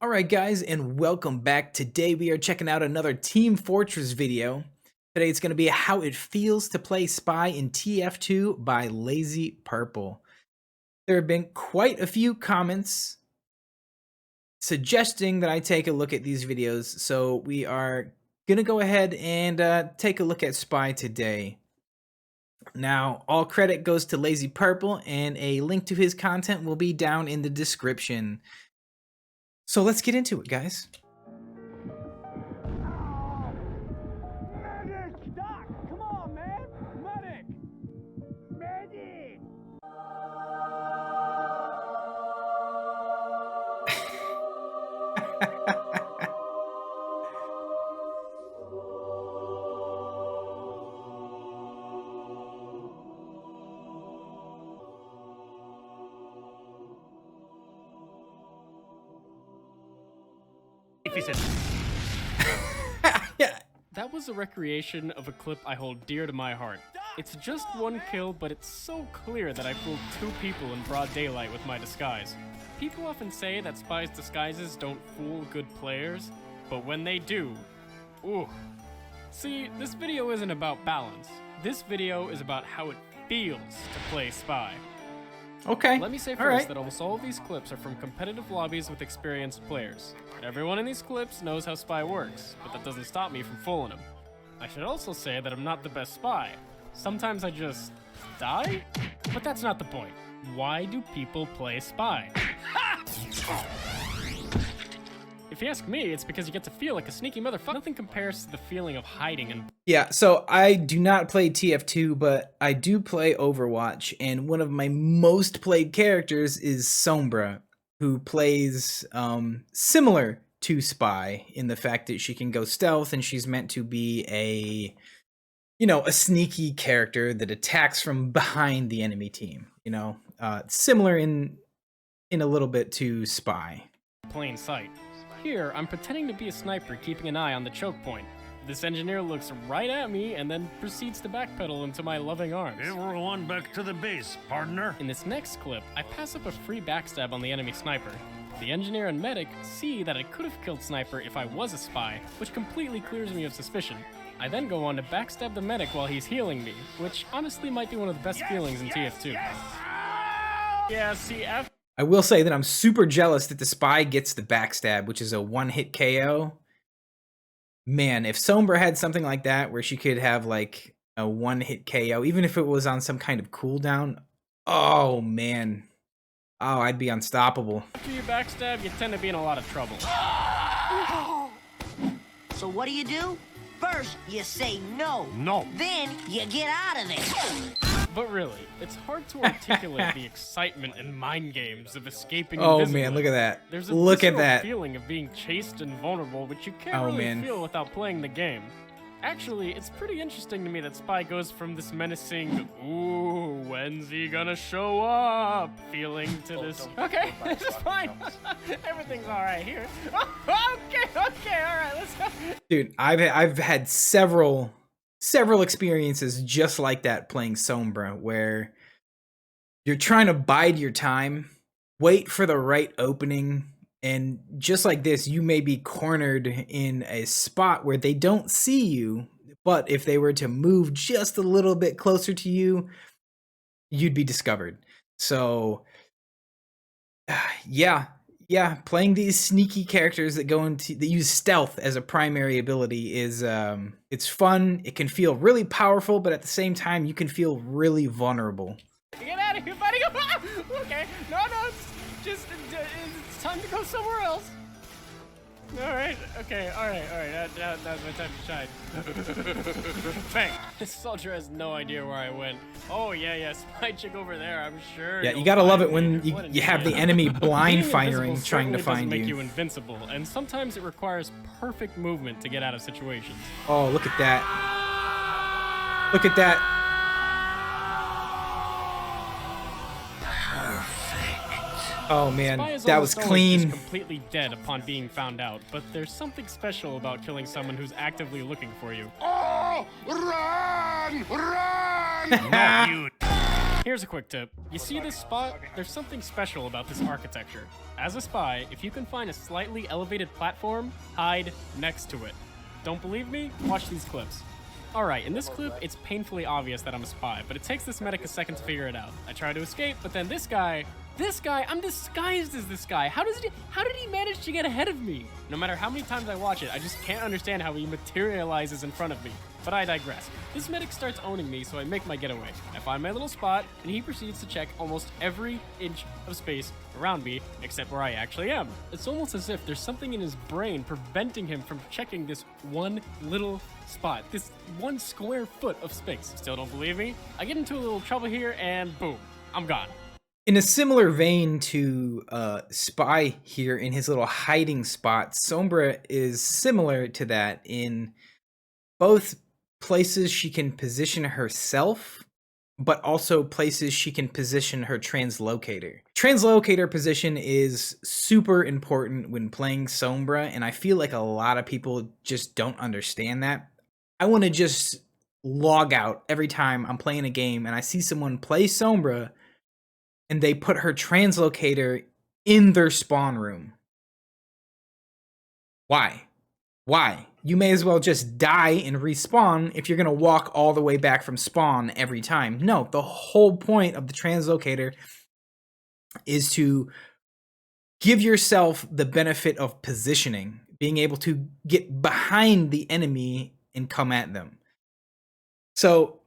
Alright guys, and welcome back. Today we are checking out another Team Fortress video. Today it's going to be how it feels to play Spy in TF2 by LazyPurple. There have been quite a few comments suggesting that I take a look at these videos, so we are going to go ahead and take a look at Spy today. Now, all credit goes to LazyPurple, and a link to his content will be down in the description. So let's get into it, guys. Medic! Doc, come on, man! Medic! Medic! Yeah. That was a recreation of a clip I hold dear to my heart. It's just one kill, but it's so clear that I fooled two people in broad daylight with my disguise. People often say that Spy's disguises don't fool good players, but when they do, ooh. See, this video isn't about balance. This video is about how it feels to play Spy. Okay. Let me say All first right. that almost all of these clips are from competitive lobbies with experienced players. Everyone in these clips knows how Spy works, but that doesn't stop me from fooling him. I should also say that I'm not the best Spy. Sometimes I just die? But that's not the point. Why do people play Spy? If you ask me, it's because you get to feel like a sneaky motherfucker. Nothing compares to the feeling of hiding and Yeah, so I do not play TF2, but I do play Overwatch, and one of my most played characters is Sombra, who plays similar to Spy in the fact that she can go stealth, and she's meant to be a sneaky character that attacks from behind the enemy team. Similar in a little bit to Spy. plain sight. Here, I'm pretending to be a sniper keeping an eye on the choke point. This engineer looks right at me and then proceeds to backpedal into my loving arms. Everyone back to the base, partner. In this next clip, I pass up a free backstab on the enemy sniper. The engineer and medic see that I could have killed sniper if I was a spy, which completely clears me of suspicion. I then go on to backstab the medic while he's healing me, which honestly might be one of the best feelings in TF2. Yeah, see, after I will say that I'm super jealous that the Spy gets the backstab, which is a one-hit KO. Man, if Sombra had something like that where she could have like a one-hit KO, even if it was on some kind of cooldown, oh man. Oh, I'd be unstoppable. you backstab, you tend to be in a lot of trouble. So what do? First, you say no. No. Then, you get out of there. But really, it's hard to articulate the excitement and mind games of escaping Oh invisibly. man, look at that. There's a Look at visceral that. feeling of being chased and vulnerable, which you can't Oh, really man. feel without playing the game. Actually, it's pretty interesting to me that Spy goes from this menacing, ooh, when's he gonna show up, feeling to this, okay, this is fine. Everything's alright here. Okay, alright, let's go. Dude, I've had several experiences just like that playing Sombra, where you're trying to bide your time, wait for the right opening, and just like this, you may be cornered in a spot where they don't see you, but if they were to move just a little bit closer to you, you'd be discovered. So yeah, playing these sneaky characters that use stealth as a primary ability is it's fun. It can feel really powerful, but at the same time, you can feel really vulnerable. Get out of here, buddy. Okay, no, it's time to go somewhere else. Alright, okay, alright, now's my time to shine. Bang! This soldier has no idea where I went. Oh, yeah, spy chick over there, I'm sure. Yeah, you'll you gotta love find it when me. What an you have the idiot. enemy blind Being firing invisible trying to certainly find doesn't make you. you invincible, and sometimes it requires perfect movement to get out of situations. Oh, look at that. Look at that. Oh man, Spy is that was almost always clean. just completely dead upon being found out, but there's something special about killing someone who's actively looking for you. Oh, run! Run! No, you. Here's a quick tip. You see this spot? There's something special about this architecture. As a spy, if you can find a slightly elevated platform, hide next to it. Don't believe me? Watch these clips. Alright, in this clip, it's painfully obvious that I'm a spy, but it takes this medic a second to figure it out. I try to escape, but then this guy, I'm disguised as this guy. How did he manage to get ahead of me? No matter how many times I watch it, I just can't understand how he materializes in front of me. But I digress. This medic starts owning me, so I make my getaway. I find my little spot, and he proceeds to check almost every inch of space around me, except where I actually am. It's almost as if there's something in his brain preventing him from checking this one little spot, this 1 square foot of space. Still don't believe me? I get into a little trouble here, and boom, I'm gone. In a similar vein to Spy here in his little hiding spot, Sombra is similar to that in both places she can position herself, but also places she can position her translocator. Translocator position is super important when playing Sombra, and I feel like a lot of people just don't understand that. I want to just log out every time I'm playing a game and I see someone play Sombra and they put her translocator in their spawn room. Why? Why? You may as well just die and respawn if you're going to walk all the way back from spawn every time. No, the whole point of the translocator is to give yourself the benefit of positioning, being able to get behind the enemy and come at them. So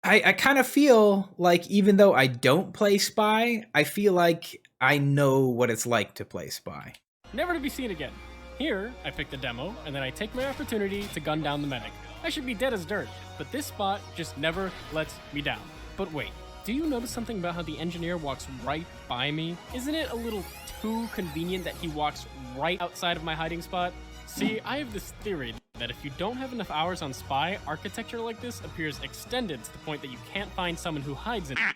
I kind of feel like even though I don't play Spy, I feel like I know what it's like to play Spy. Never to be seen again. Here, I pick the demo, and then I take my opportunity to gun down the medic. I should be dead as dirt, but this spot just never lets me down. But wait, do you notice something about how the engineer walks right by me? Isn't it a little too convenient that he walks right outside of my hiding spot? See, I have this theory that if you don't have enough hours on Spy, architecture like this appears extended to the point that you can't find someone who hides in it.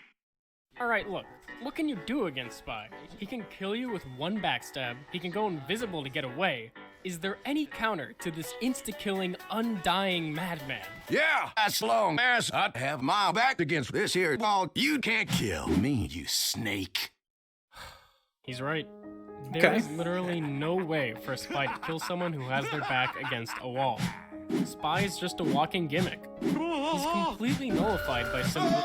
Alright, look. What can you do against Spy? He can kill you with 1 backstab, he can go invisible to get away. Is there any counter to this insta-killing, undying madman? Yeah, as long as I have my back against this here wall, you can't kill me, you snake. He's right. There is literally no way for a spy to kill someone who has their back against a wall. Spy is just a walking gimmick. He's completely nullified by simple...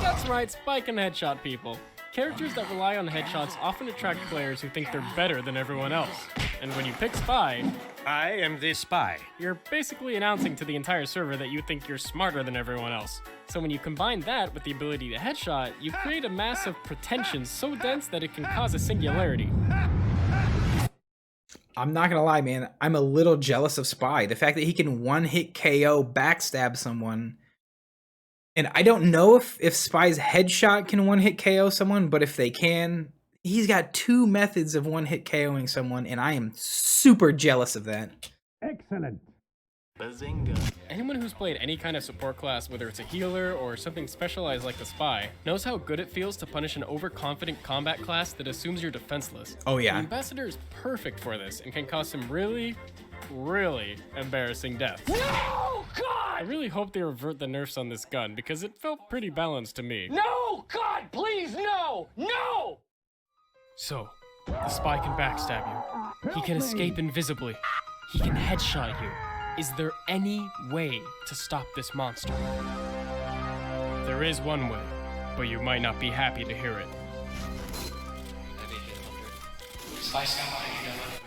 That's right, Spy can headshot people. Characters that rely on headshots often attract players who think they're better than everyone else. And when you pick Spy, I am the spy. you're basically announcing to the entire server that you think you're smarter than everyone else. So when you combine that with the ability to headshot, you create a mass of pretension so dense that it can cause a singularity. I'm not gonna lie, man. I'm a little jealous of Spy. The fact that he can 1-hit KO backstab someone. And I don't know if Spy's headshot can 1-hit KO someone, but if they can, he's got 2 methods of 1-hit KOing someone, and I am super jealous of that. Excellent. Bazinga. Anyone who's played any kind of support class, whether it's a healer or something specialized like the Spy, knows how good it feels to punish an overconfident combat class that assumes you're defenseless. Oh yeah. The Ambassador is perfect for this and can cause some really embarrassing deaths. No, God! I really hope they revert the nerfs on this gun because it felt pretty balanced to me. No, God, please, no! No! So, the Spy can backstab you. He can escape invisibly. He can headshot you. Is there any way to stop this monster? There is one way, but you might not be happy to hear it.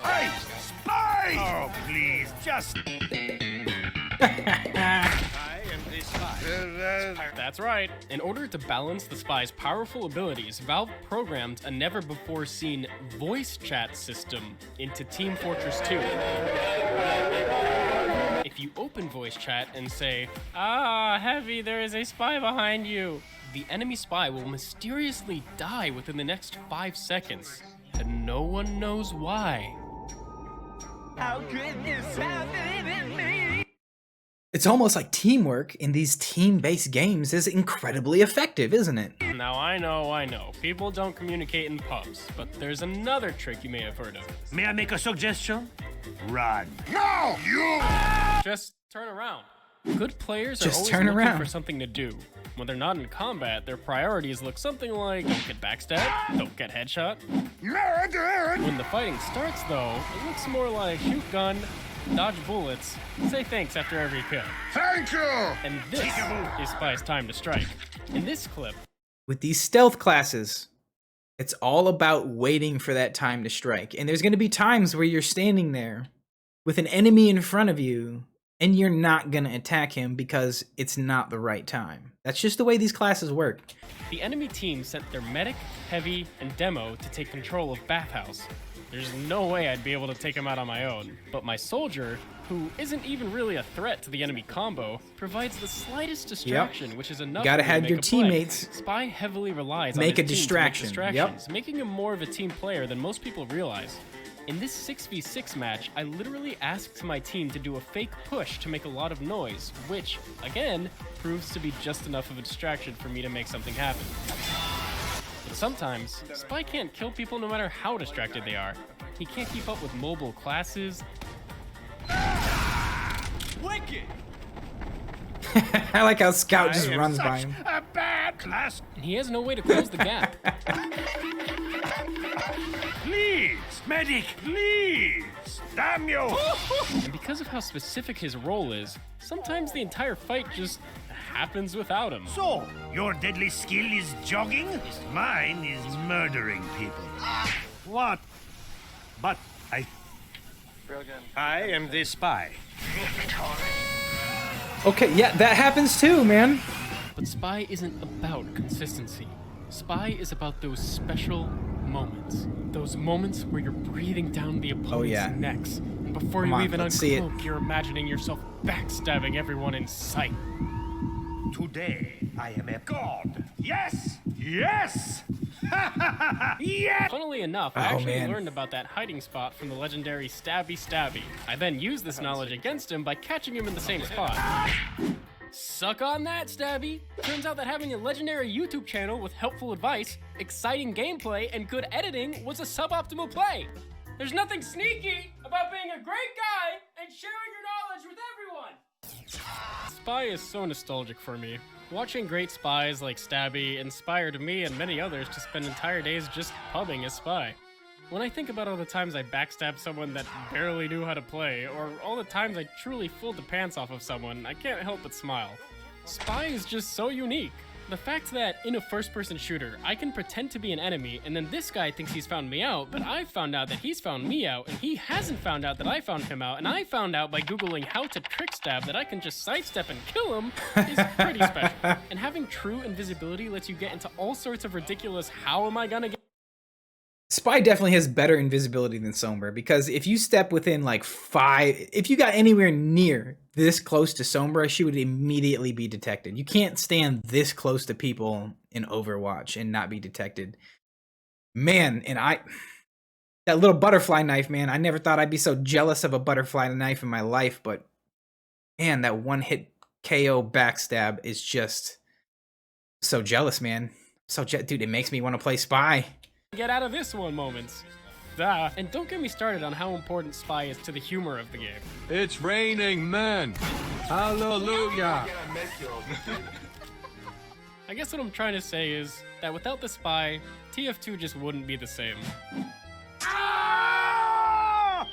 Hey! Spy! Oh, please, just... That's right. In order to balance the Spy's powerful abilities, Valve programmed a never-before-seen voice chat system into Team Fortress 2. If you open voice chat and say, "Ah, Heavy, there is a spy behind you," the enemy spy will mysteriously die within the next 5 seconds, and no one knows why. How could this happen to me? It's almost like teamwork in these team-based games is incredibly effective, isn't it? Now, I know, people don't communicate in pubs, but there's another trick you may have heard of. May I make a suggestion? Run. No! You! Just turn around. Good players are Just always turn looking around. for something to do. When they're not in combat, their priorities look something like don't get backstabbed, don't get headshot. When the fighting starts though, it looks more like shoot gun, dodge bullets, say thanks after every kill. Thank you! And this is Spy's time to strike. In this clip, With these stealth classes, it's all about waiting for that time to strike. And there's going to be times where you're standing there with an enemy in front of you and you're not going to attack him because it's not the right time. That's just the way these classes work. the enemy team sent their medic, heavy, and demo to take control of Bathhouse. There's no way I'd be able to take him out on my own, but my soldier, who isn't even really a threat to the enemy combo, provides the slightest distraction, which is enough. Gotta for me to have make your a play. teammates Spy heavily relies make on a his distraction. team to make Yep. distractions, making him more of a team player than most people realize. In this 6v6 match, I literally asked my team to do a fake push to make a lot of noise, which, again, proves to be just enough of a distraction for me to make something happen. But sometimes, Spy can't kill people no matter how distracted they are. He can't keep up with mobile classes. Wicked! I like how Scout just I am runs such by him. a bad class. And he has no way to close the gap. Please, medic, please. Damn you! And because of how specific his role is, sometimes the entire fight just happens without him. So, your deadly skill is jogging? Mine is murdering people. What? But I am the spy. Okay, yeah, that happens too, man. But Spy isn't about consistency. Spy is about those special moments. Those moments where you're breathing down the opponent's yeah. necks. And before Come you on, even let's see it. uncloak, you're imagining yourself backstabbing everyone in sight. Today, I am a god. Yes! Yes! Yes! Funnily enough, I Oh, actually man. learned about that hiding spot from the legendary Stabby Stabby. I then used this knowledge against him by catching him in the same spot. Suck on that, Stabby! Turns out that having a legendary YouTube channel with helpful advice, exciting gameplay, and good editing was a suboptimal play. There's nothing sneaky about being a great guy and sharing your knowledge with everyone! Spy is so nostalgic for me. Watching great spies like Stabby inspired me and many others to spend entire days just pubbing as Spy. When I think about all the times I backstabbed someone that barely knew how to play, or all the times I truly fooled the pants off of someone, I can't help but smile. Spy is just so unique. The fact that in a first-person shooter, I can pretend to be an enemy, and then this guy thinks he's found me out, but I've found out that he's found me out, and he hasn't found out that I found him out, and I found out by googling how to trick stab that I can just sidestep and kill him is pretty special. And having true invisibility lets you get into all sorts of ridiculous how am I gonna get Spy definitely has better invisibility than Sombra, because if you step within like 5, if you got anywhere near this close to Sombra, she would immediately be detected. You can't stand this close to people in Overwatch and not be detected. Man, and that little butterfly knife, man, I never thought I'd be so jealous of a butterfly knife in my life, but man, that one hit KO backstab is just so jealous, man. Dude, it makes me want to play Spy. get out of this one moments. Duh. And don't get me started on how important Spy is to the humor of the game. It's raining men. Hallelujah. I guess what I'm trying to say is that without the Spy, TF2 just wouldn't be the same. Ah!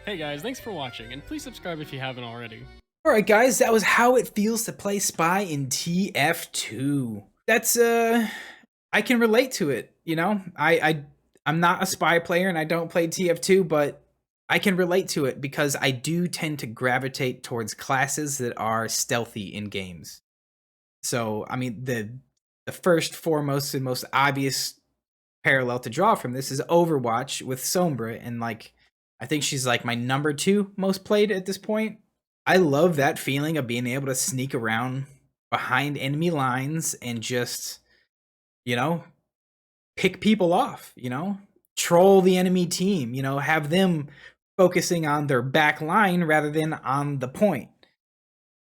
Hey guys, thanks for watching, and please subscribe if you haven't already. Alright guys, that was how it feels to play Spy in TF2. That's, I can relate to it, you know? I'm not a Spy player and I don't play TF2, but I can relate to it because I do tend to gravitate towards classes that are stealthy in games. So, I mean, the first, foremost, and most obvious parallel to draw from this is Overwatch with Sombra, and like, I think she's like my number 2 most played at this point. I love that feeling of being able to sneak around behind enemy lines and just, you know, pick people off, you know, troll the enemy team, you know, have them focusing on their back line rather than on the point.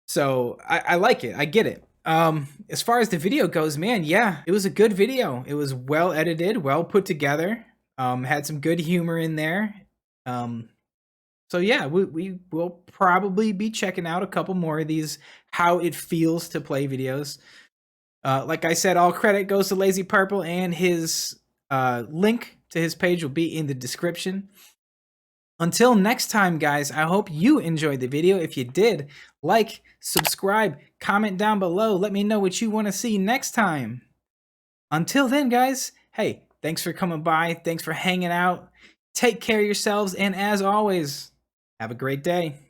So I like it. I get it. As far as the video goes, man, yeah, it was a good video. It was well edited, well put together, had some good humor in there. So yeah, we will probably be checking out a couple more of these how it feels to play videos. Like I said, all credit goes to LazyPurple, and his link to his page will be in the description. Until next time, guys, I hope you enjoyed the video. If you did, like, subscribe, comment down below. Let me know what you want to see next time. Until then, guys, hey, thanks for coming by. Thanks for hanging out. Take care of yourselves, and as always, have a great day.